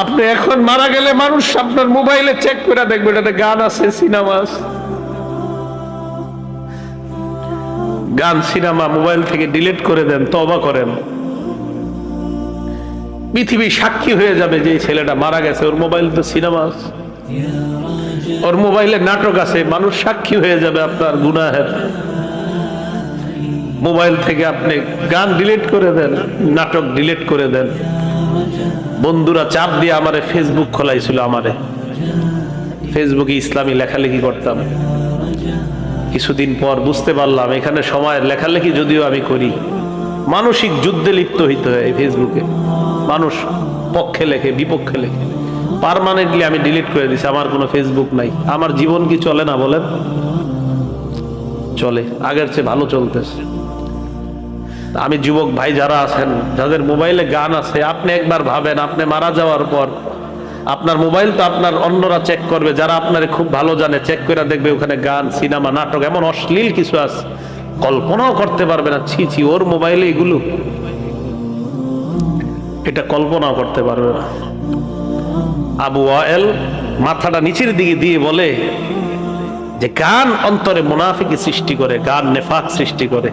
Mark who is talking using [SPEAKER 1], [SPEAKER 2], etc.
[SPEAKER 1] আপনি এখন মারা গেলে মানুষ আপনার মোবাইলে চেক করে দেখবে এটাতে গান আছে, সিনেমা আছে। গান সিনেমা মোবাইল থেকে ডিলিট করে দেন, তওবা করেন। পৃথিবী সাক্ষী হয়ে যাবে যে এই ছেলেটা মারা গেছে, ওর মোবাইল তো সিনেমা আছে, ওর মোবাইলে নাটক আছে, মানুষ সাক্ষী হয়ে যাবে আপনার গুনাহের। মোবাইল থেকে আপনি গান ডিলিট করে দেন, নাটক ডিলিট করে দেন। বন্ধুরা চাপ দিয়ে আমারে ফেসবুক খোলাইছিল, আমারে ফেসবুকে ইসলামী লেখালেখি করতাম। কিছুদিন পর বুঝতে পারলাম এখানে সময়ের লেখালেখি যদিও আমি করি, মানসিক যুদ্ধে লিপ্ত হইতে হয় এই ফেসবুকে। মানুষ পক্ষে লেখে, বিপক্ষে লেখে। পার্মানেন্টলি আমি ডিলিট করে দিছি, আমার কোনো ফেসবুক নাই। আমার জীবন কি চলে না বলেন? চলে, আগের চেয়ে ভালো চলতেছে। আমি যুবক ভাই যারা আছেন, যাদের মোবাইলে গান আছে, আপনি একবার ভাবেন আপনি মারা যাওয়ার পর আপনার মোবাইল তো আপনার অন্যরা চেক করবে, যারা আপনার খুব ভালো জানে, চেক করে দেখবে ওখানে গান, সিনেমা, নাটক, এমন অশ্লীল কিছু আছে কল্পনাও করতে পারবে না। ছি ছি, ওর মোবাইলে এগুলো, এটা কল্পনাও করতে পারবে না। আবু ওয়াইল মাথাটা নিচের দিকে দিয়ে বলে যে গান অন্তরে মুনাফিকি সৃষ্টি করে, গান নেফাক সৃষ্টি করে।